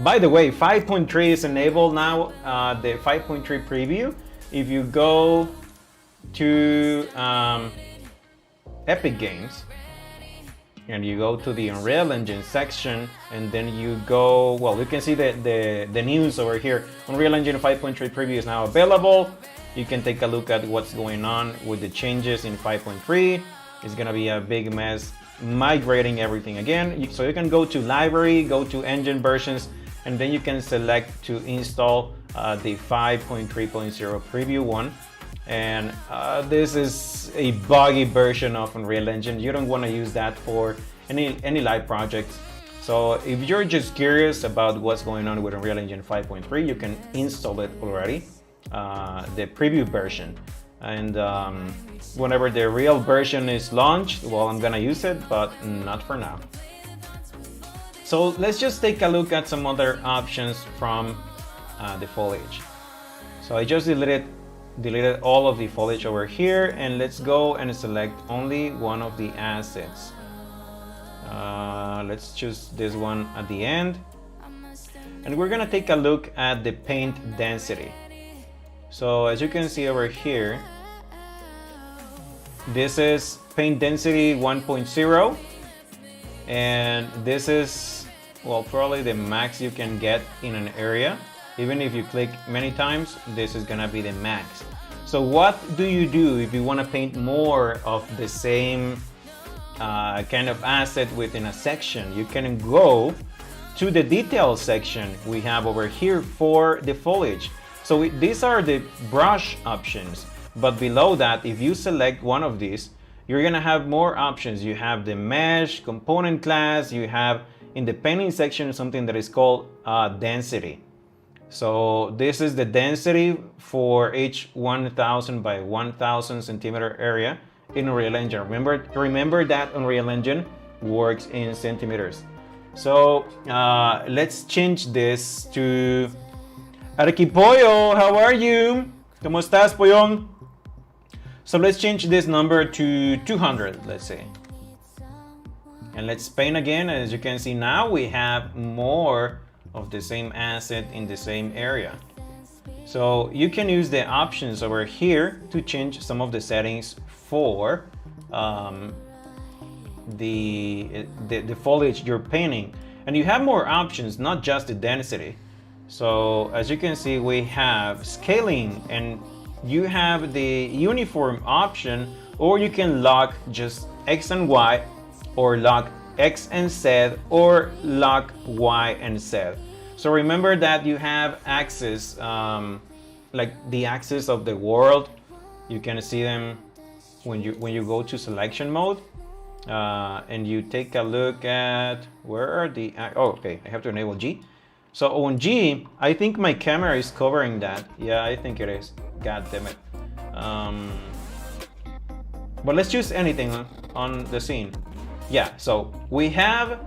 By the way, 5.3 is enabled now, the 5.3 preview. If you go to Epic Games, and you go to the Unreal Engine section, and then you go, well, you can see the news over here. Unreal Engine 5.3 preview is now available. You can take a look at what's going on with the changes in 5.3. It's gonna be a big mess migrating everything again. So you can go to library, go to engine versions, and then you can select to install the 5.3.0 preview one. And this is a buggy version of Unreal Engine. You don't want to use that for any live projects. So if you're just curious about what's going on with Unreal Engine 5.3, you can install it already, the preview version. And whenever the real version is launched, well, I'm gonna use it, but not for now. So let's just take a look at some other options from the foliage. So I just deleted all of the foliage over here, and let's go and select only one of the assets. Let's choose this one at the end, and we're gonna take a look at the paint density. So as you can see over here, this is paint density 1.0, and this is, well, probably the max you can get in an area. Even if you click many times, this is gonna be the max. So what do you do if you wanna paint more of the same kind of asset within a section? You can go to the details section we have over here for the foliage. So these are the brush options, but below that, if you select one of these, you're gonna have more options. You have the mesh, component class, you have in the painting section something that is called density. So this is the density for each 1000 by 1000 centimeter area in Unreal Engine. Remember that Unreal Engine works in centimeters. So let's change this to Arquipollo. How are you? ¿Cómo estás, Pollón? So let's change this number to 200, let's say. And let's paint again. As you can see now, we have more of the same asset in the same area. So you can use the options over here to change some of the settings for the foliage you're painting. And you have more options, not just the density. So as you can see, we have scaling, and you have the uniform option, or you can lock just X and Y, or lock X and Z, or lock Y and Z. So remember that you have axes, like the axis of the world. You can see them when you go to selection mode, and you take a look at where are the, oh, okay, I have to enable G. So on G, I think my camera is covering that. Yeah, I think it is. God damn it. But let's choose anything on the scene. Yeah, so we have,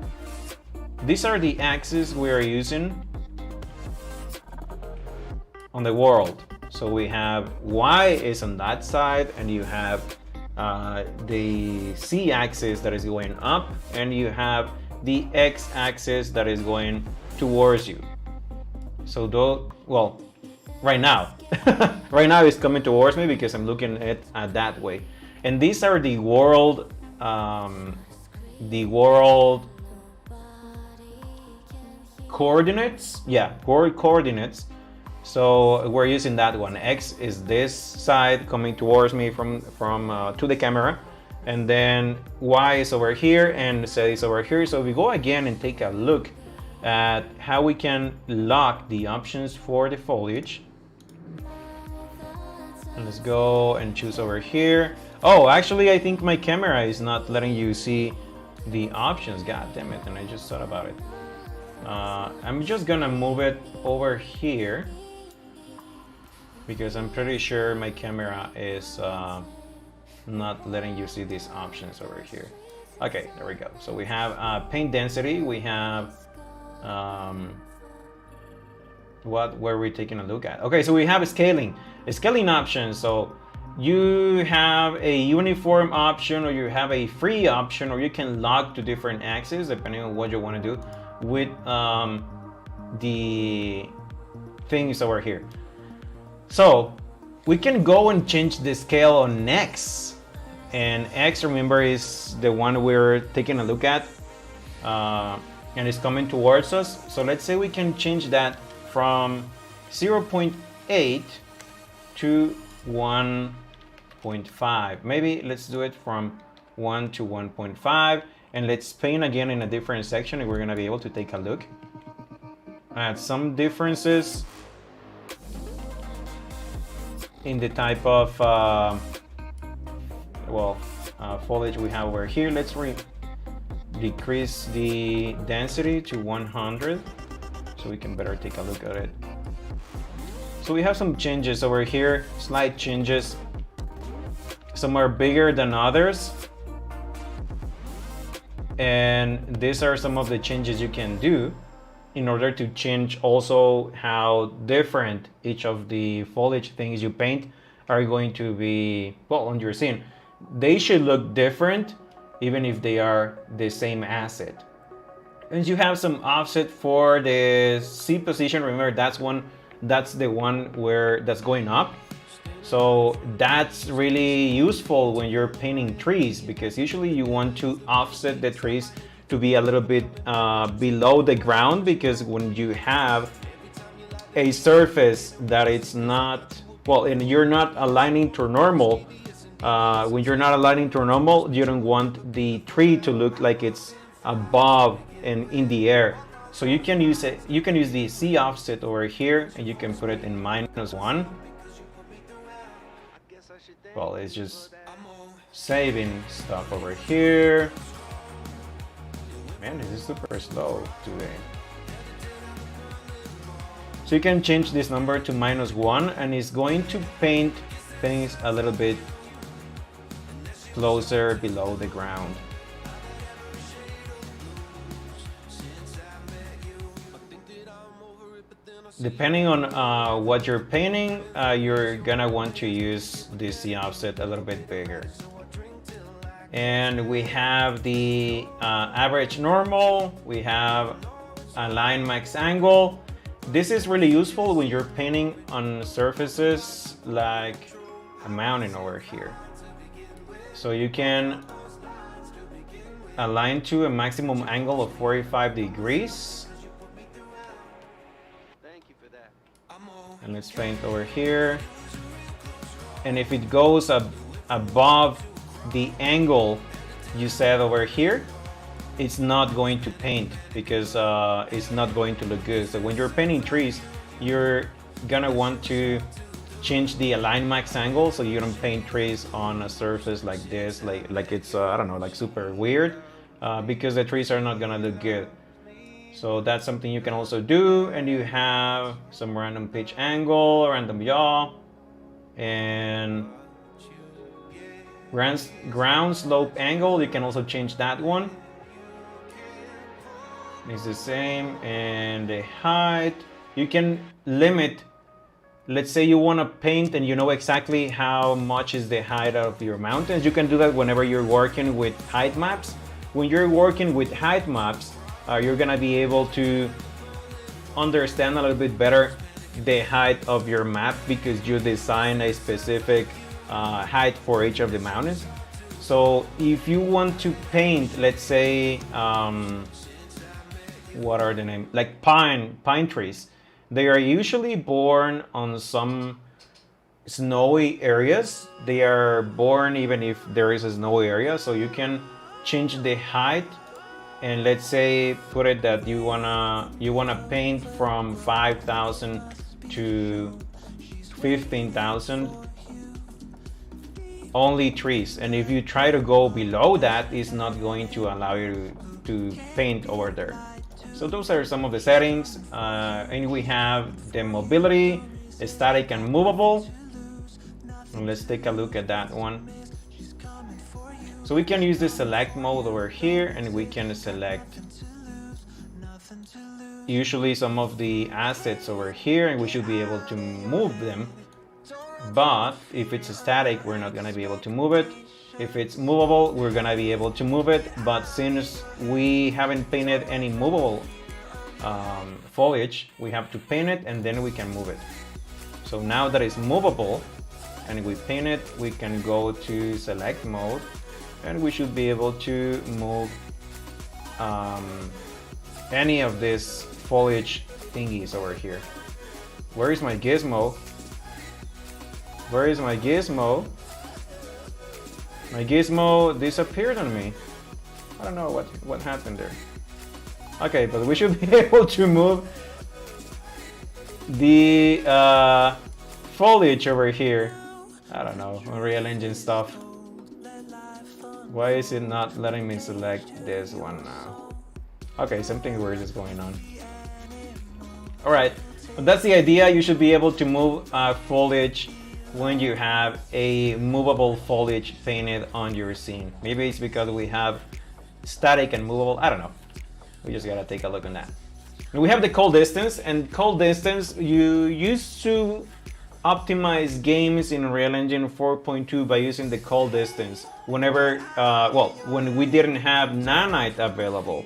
these are the axes we are using on the world. So we have Y is on that side, and you have the Z axis that is going up, and you have the x-axis that is going towards you. So well, right now, right now it's coming towards me because I'm looking at that way. And these are the world coordinates. Yeah, world coordinates. So we're using that one. X is this side coming towards me from to the camera, and then Y is over here and Z is over here. So we go again and take a look at how we can lock the options for the foliage. And let's go and choose over here. Oh, actually, I think my camera is not letting you see the options. God damn it! And I just thought about it. I'm just gonna move it over here because I'm pretty sure my camera is not letting you see these options over here. Okay, there we go. So we have paint density. We have what were we taking a look at? Okay, so we have scaling options. So you have a uniform option, or you have a free option, or you can lock to different axes depending on what you want to do with the things over here. So we can go and change the scale on X, and X, remember, is the one we're taking a look at, and it's coming towards us. So let's say we can change that from 0.8 to 1.5. Maybe let's do it from 1 to 1.5, and let's paint again in a different section, and we're gonna be able to take a look at some differences in the type of foliage we have over here. Let's decrease the density to 100 so we can better take a look at it. So we have some changes over here, slight changes. Some are bigger than others, and these are some of the changes you can do in order to change also how different each of the foliage things you paint are going to be, well, on your scene. They should look different even if they are the same asset. And you have some offset for the C position. Remember, that's the one where that's going up. So that's really useful when you're painting trees, because usually you want to offset the trees to be a little bit below the ground, because when you have a surface that it's not, well, and you're not aligning to normal, when you're not aligning to normal, you don't want the tree to look like it's above and in the air. So you can use it. You can use the C offset over here, and you can put it in -1. Well, it's just saving stuff over here. Man, this is super slow today. So you can change this number to -1, and it's going to paint things a little bit closer below the ground. Depending on what you're painting, you're gonna want to use the C offset a little bit bigger. And we have the average normal, we have align max angle. This is really useful when you're painting on surfaces like a mountain over here. So you can align to a maximum angle of 45 degrees. And let's paint over here. And if it goes above the angle you set over here, it's not going to paint, because it's not going to look good. So when you're painting trees, you're gonna want to change the align max angle so you don't paint trees on a surface like this, like it's I don't know, like super weird, because the trees are not gonna look good. So that's something you can also do. And you have some random pitch angle, random yaw, and ground slope angle. You can also change that one. It's the same. And the height, you can limit. Let's say you want to paint and you know exactly how much is the height of your mountains. You can do that whenever you're working with height maps. when you're working with height maps, you're gonna be able to understand a little bit better the height of your map because you design a specific height for each of the mountains. So if you want to paint, let's say, what are the names? Like pine trees. They are usually born on some snowy areas. They are born even if there is a snowy area, so you can change the height and let's say put it that you wanna paint from 5,000 to 15,000 only trees, and if you try to go below that, it's not going to allow you to paint over there. So those are some of the settings, and we have the mobility, static and movable. And let's take a look at that one. So we can use the select mode over here, and we can select usually some of the assets over here, and we should be able to move them. But if it's static, we're not gonna be able to move it. If it's movable, we're gonna be able to move it. But since we haven't painted any movable foliage, we have to paint it and then we can move it. So now that it's movable and we paint it, we can go to select mode and we should be able to move any of these foliage thingies over here. Where is my gizmo? Where is my gizmo? My gizmo disappeared on me. I don't know what happened there. Okay, but we should be able to move the foliage over here. I don't know, Unreal Engine stuff. Why is it not letting me select this one now? Okay, something weird is going on. Alright, but that's the idea. You should be able to move foliage when you have a movable foliage painted on your scene. Maybe it's because we have static and movable, I don't know. We just gotta take a look on that. And we have the call distance, and call distance, you used to optimize games in Unreal Engine 4.2 by using the call distance. Whenever, when we didn't have Nanite available,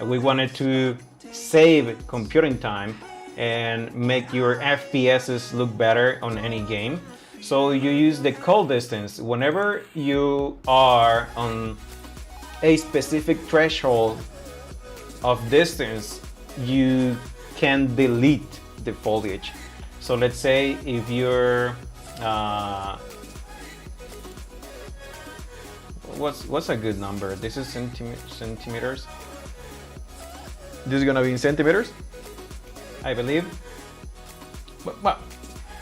we wanted to save computing time and make your FPSs look better on any game. So you use the call distance. Whenever you are on a specific threshold of distance, you can delete the foliage. So let's say if you're what's a good number? This is centimeters. This is gonna be in centimeters, I believe. But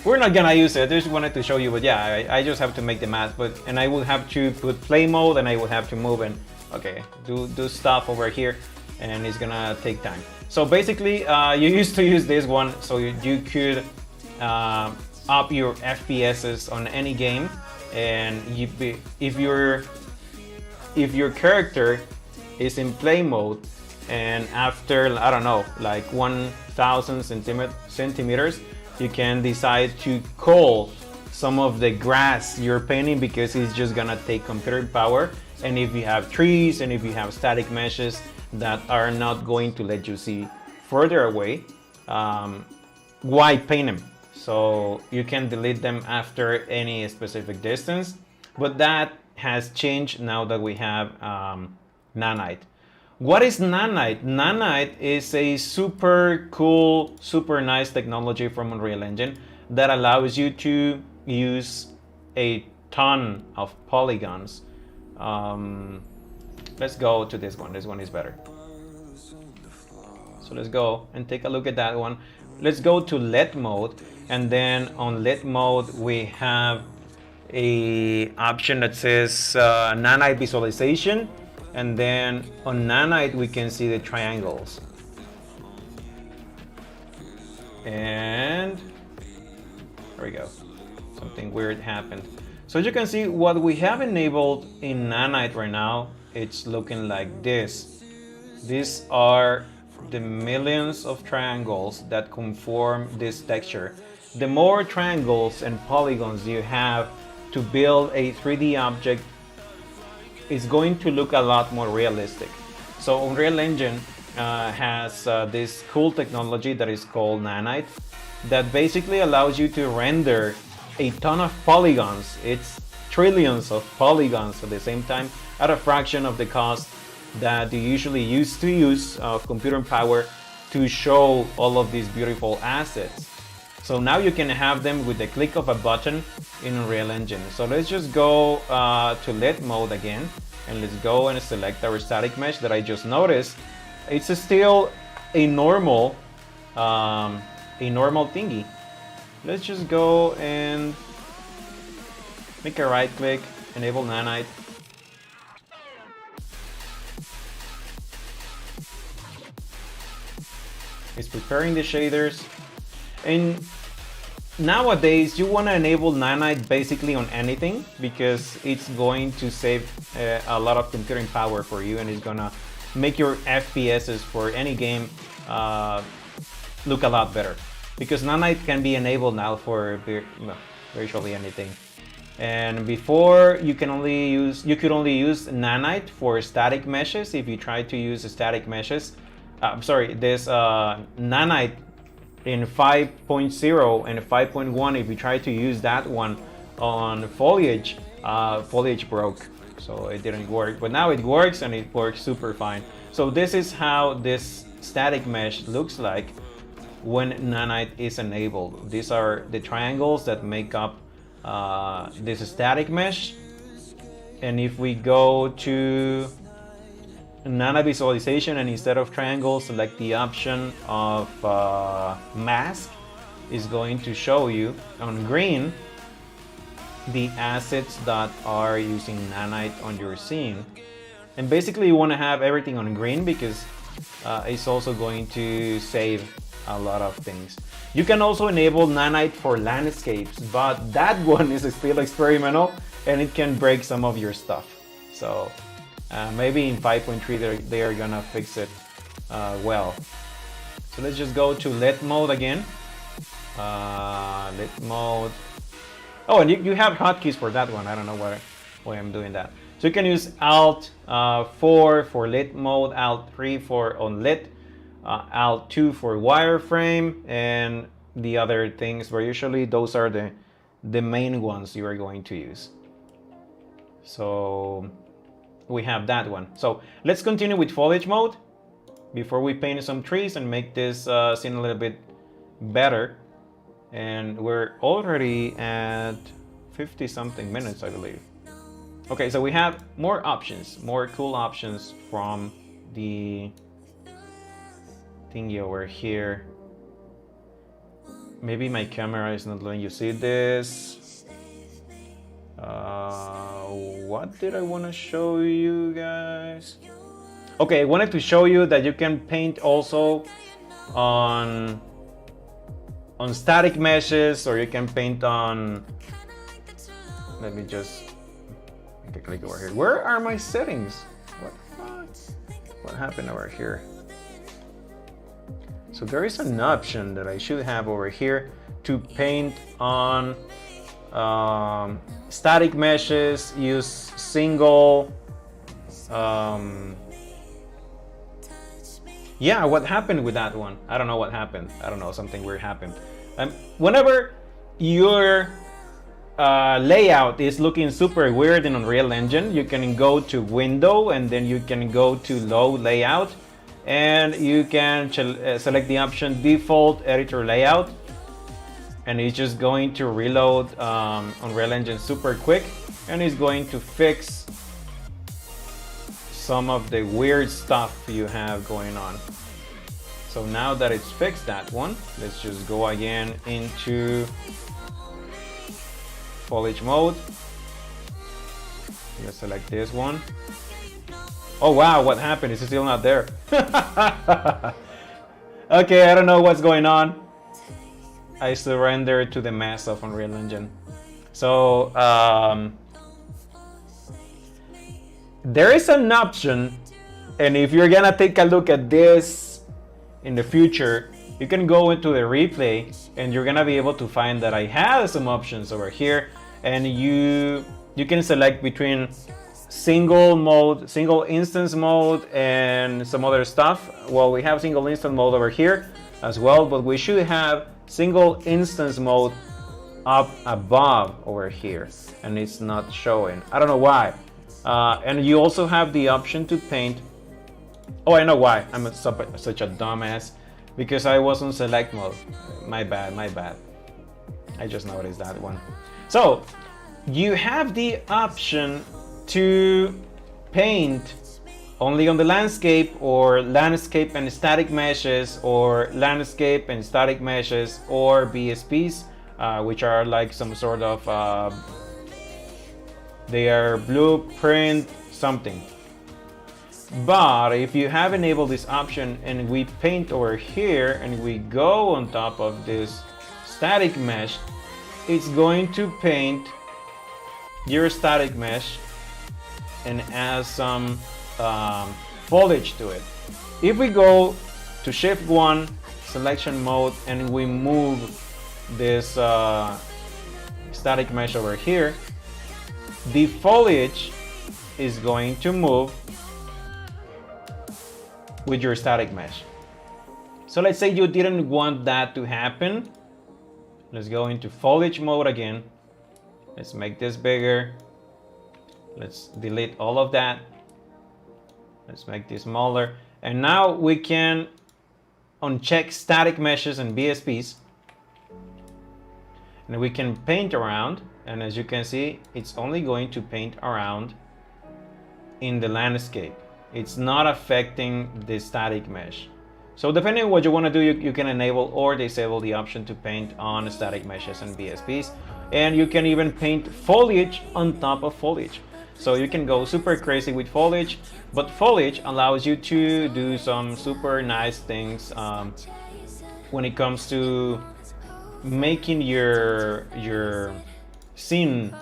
we're not gonna use it. I just wanted to show you, but yeah, I just have to make the math. And I will have to put play mode, and I will have to move and do stuff over here, and it's gonna take time. So basically, you used to use this one, so you could up your FPSs on any game, and if your character is in play mode, and after I don't know, like 1,000 centimeters, you can decide to call some of the grass you're painting because it's just gonna take computer power. And if you have trees and if you have static meshes that are not going to let you see further away, why paint them? So you can delete them after any specific distance, but that has changed now that we have Nanite. What is Nanite? Nanite is a super cool, super nice technology from Unreal Engine that allows you to use a ton of polygons. Let's go to this one. This one is better. So let's go and take a look at that one. Let's go to LED mode, and then on LED mode we have a option that says Nanite visualization. And then on Nanite, we can see the triangles. And there we go. Something weird happened. So as you can see, what we have enabled in Nanite right now, it's looking like this. These are the millions of triangles that conform this texture. The more triangles and polygons you have to build a 3D object it's going to look a lot more realistic. So Unreal Engine has this cool technology that is called Nanite that basically allows you to render a ton of polygons. It's trillions of polygons at the same time at a fraction of the cost that you usually used to use of computer power to show all of these beautiful assets. So now you can have them with the click of a button in Unreal Engine. So let's just go to lit mode again, and let's go and select our static mesh that I just noticed. It's still a normal thingy. Let's just go and make a right click, enable Nanite. It's preparing the shaders. And nowadays you want to enable Nanite basically on anything because it's going to save a lot of computing power for you, and it's gonna make your FPSs for any game look a lot better, because Nanite can be enabled now for virtually anything. And before you could only use Nanite for static meshes. If you try to use static meshes, this Nanite in 5.0 and 5.1, if you try to use that one on Foliage, Foliage broke, so it didn't work. But now it works, and it works super fine. So this is how this static mesh looks like when Nanite is enabled. These are the triangles that make up this static mesh. And if we go to Nana visualization, and instead of triangle, select the option of mask, is going to show you on green the assets that are using Nanite on your scene. And basically you want to have everything on green because it's also going to save a lot of things. You can also enable Nanite for landscapes, but that one is still experimental and it can break some of your stuff. So maybe in 5.3 they are gonna fix it well. So let's just go to lit mode again. Lit mode. Oh, and you have hotkeys for that one. I don't know why I'm doing that. So you can use Alt 4 for lit mode, Alt 3 for unlit, Alt 2 for wireframe, and the other things, but usually those are the main ones you are going to use. So we have that one. So let's continue with foliage mode before we paint some trees and make this scene a little bit better. And we're already at 50 something minutes, I believe. Okay, so we have more options, more cool options from the thingy over here. Maybe my camera is not letting you see this. What did I want to show you guys? Okay, I wanted to show you that you can paint also on static meshes, or you can paint on, let me just click over here. Where are my settings? What happened over here? So there is an option that I should have over here to paint on static meshes, use single. Yeah, what happened with that one? I don't know what happened. I don't know, something weird happened. Whenever your layout is looking super weird in Unreal Engine, you can go to Window and then you can go to Load Layout, and you can select the option Default Editor Layout, and it's just going to reload Unreal Engine super quick, and it's going to fix some of the weird stuff you have going on. So now that it's fixed that one, let's just go again into foliage mode. Let's select this one. Oh wow, what happened? It's still not there. Okay, I don't know what's going on. I surrendered to the mess of Unreal Engine. So there is an option, and if you're gonna take a look at this in the future, you can go into the replay and you're gonna be able to find that I have some options over here, and you can select between single mode, single instance mode, and some other stuff. Well, we have single instance mode over here as well, but we should have single instance mode up above over here, and it's not showing. I don't know why. And you also have the option to paint. Oh, I know why. I'm such a dumbass, because I was on select mode. My bad, my bad. I just noticed that one. So you have the option to paint only on the landscape, or landscape and static meshes, or landscape and static meshes, or BSPs, which are like some sort of they are blueprint something. But if you have enabled this option and we paint over here and we go on top of this static mesh, it's going to paint your static mesh and add some foliage to it. If we go to Shift 1 selection mode and we move this static mesh over here, the foliage is going to move with your static mesh. So let's say you didn't want that to happen. Let's go into foliage mode again. Let's make this bigger. Let's delete all of that. Let's make this smaller. And now we can uncheck static meshes and BSPs. And we can paint around. And as you can see, it's only going to paint around in the landscape. It's not affecting the static mesh. So depending on what you want to do, you can enable or disable the option to paint on static meshes and BSPs. And you can even paint foliage on top of foliage. So you can go super crazy with foliage, but foliage allows you to do some super nice things when it comes to making your scene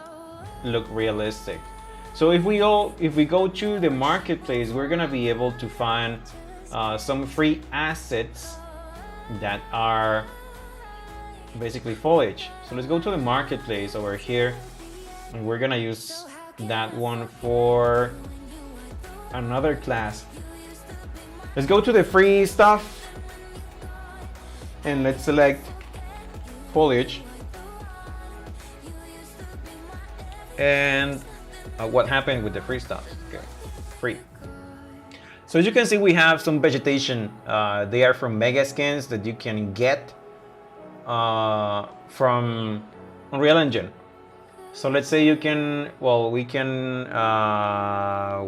look realistic. So if we go to the marketplace, we're gonna be able to find some free assets that are basically foliage. So let's go to the marketplace over here, and we're gonna use that one for another class. Let's go to the free stuff and let's select foliage. And what happened with the free stuff? Okay, free. So as you can see, we have some vegetation. They are from mega skins that you can get from Unreal Engine. So let's say you can, well, we can,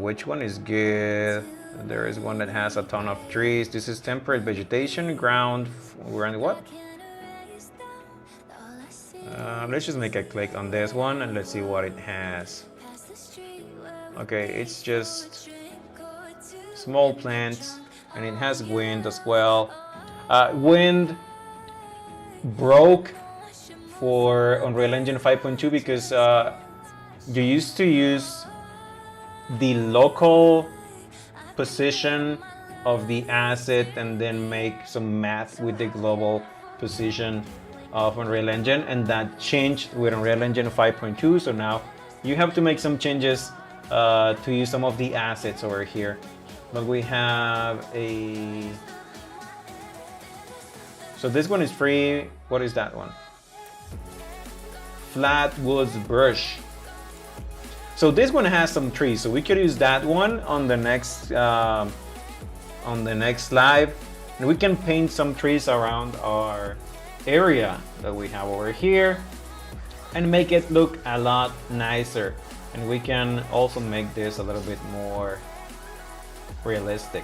which one is good? There is one that has a ton of trees. This is temperate vegetation, ground what? Let's just make a click on this one and let's see what it has. Okay, it's just small plants, and it has wind as well. Wind broke for Unreal Engine 5.2 because you used to use the local position of the asset and then make some math with the global position of Unreal Engine, and that changed with Unreal Engine 5.2. So now you have to make some changes to use some of the assets over here. But we have a, so this one is free. What is that one? Flat woods brush. So this one has some trees, so we could use that one on the next live, and we can paint some trees around our area that we have over here and make it look a lot nicer. And we can also make this a little bit more realistic.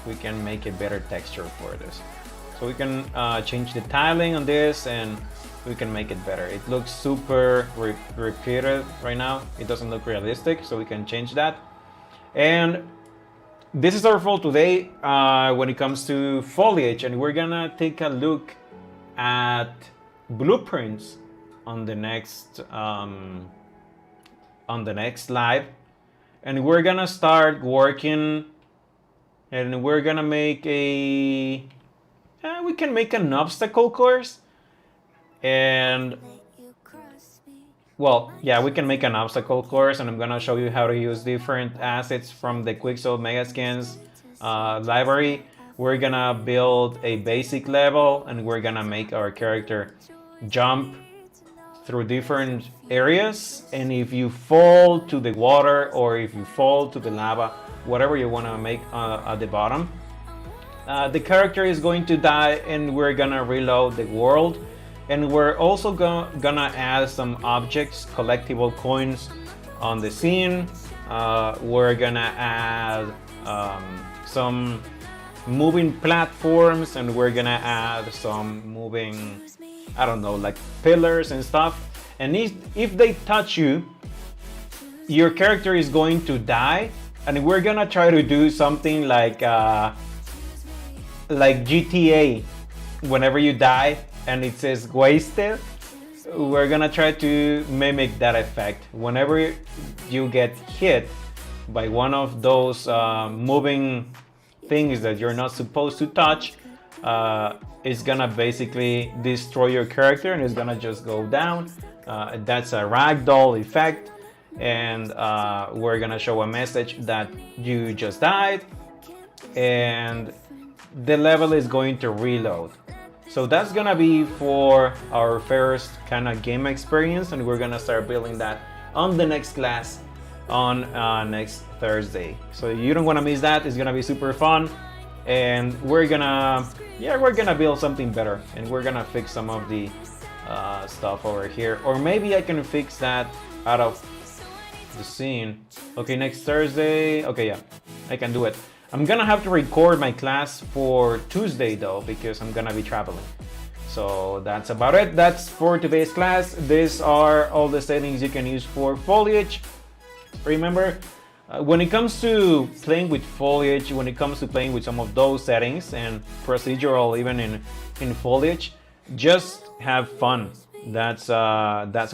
We can make a better texture for this. So we can change the tiling on this and we can make it better. It looks super repeated right now. It doesn't look realistic, so we can change that. And this is our fall today when it comes to foliage, and we're gonna take a look at blueprints on the next live, and we're gonna start working, and we're gonna make a we can make an obstacle course, and Well, yeah, we can make an obstacle course, and I'm gonna show you how to use different assets from the Quicksilver Megaskins library. We're gonna build a basic level, and we're gonna make our character jump through different areas. And if you fall to the water or if you fall to the lava, whatever you wanna make at the bottom, the character is going to die, and we're gonna reload the world. And we're also gonna add some objects, collectible coins on the scene. We're gonna add some moving platforms, and we're gonna add some moving, I don't know, like pillars and stuff. And if they touch you, your character is going to die. And we're gonna try to do something like GTA, whenever you die and it says wasted, we're gonna try to mimic that effect. Whenever you get hit by one of those moving things that you're not supposed to touch, it's gonna basically destroy your character and it's gonna just go down. That's a ragdoll effect, and we're gonna show a message that you just died, and the level is going to reload. So that's gonna be for our first kind of game experience, and we're gonna start building that on the next class on next Thursday. So you don't want to miss that. It's gonna be super fun, and we're gonna build something better, and we're gonna fix some of the stuff over here, or maybe I can fix that out of the scene. Okay, next Thursday. Okay, yeah, I can do it. I'm gonna have to record my class for Tuesday though, because I'm gonna be traveling. So that's about it. That's for today's class. These are all the settings you can use for Foliage. Remember, when it comes to playing with Foliage, when it comes to playing with some of those settings and procedural, even in Foliage, just have fun. That's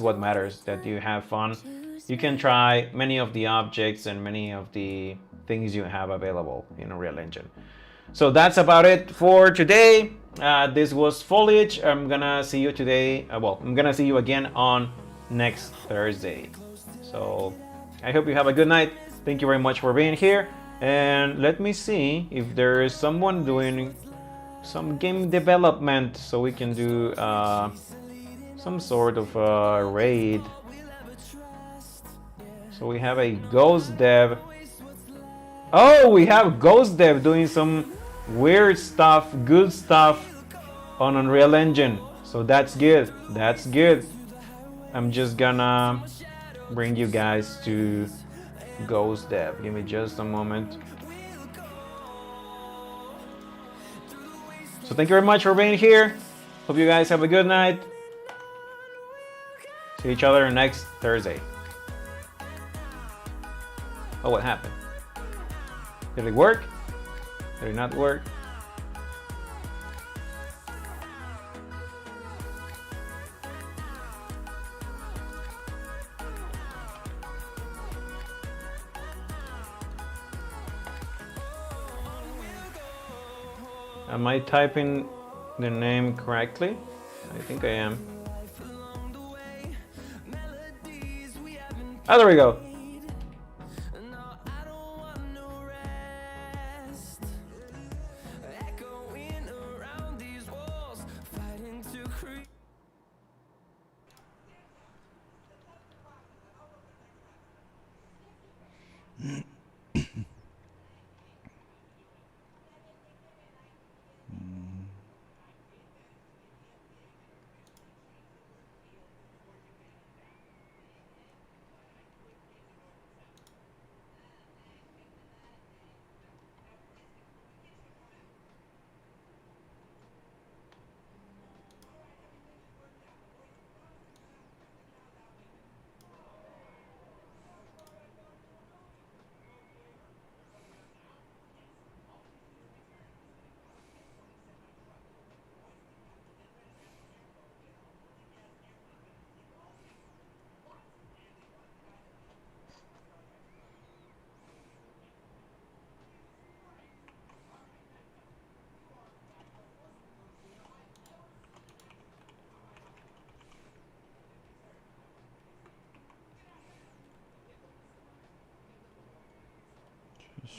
what matters, that you have fun. You can try many of the objects and many of the things you have available in Unreal Engine. So that's about it for today. This was Foliage. I'm gonna see you today. I'm gonna see you again on next Thursday. So I hope you have a good night. Thank you very much for being here. And let me see if there is someone doing some game development, so we can do some sort of raid. So we have a Ghost Dev. Oh, we have Ghost Dev doing some weird stuff, good stuff on Unreal Engine. So that's good. That's good. I'm just gonna bring you guys to Ghost Dev. Give me just a moment. So thank you very much for being here. Hope you guys have a good night. See each other next Thursday. Oh, what happened? Did it work? Did it not work? Am I typing the name correctly? I think I am. Oh, there we go.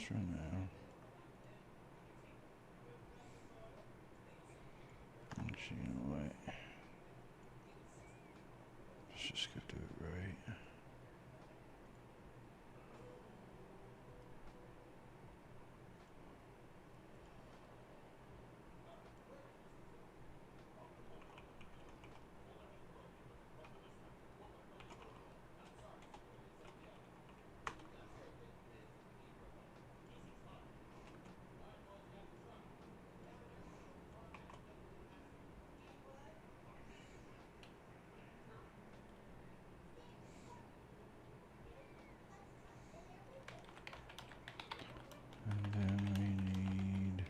try now. Actually, you know what? Let's just go do it right. And then we need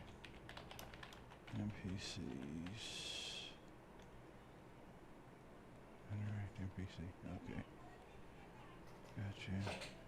NPCs. Interact NPC. Okay. Gotcha.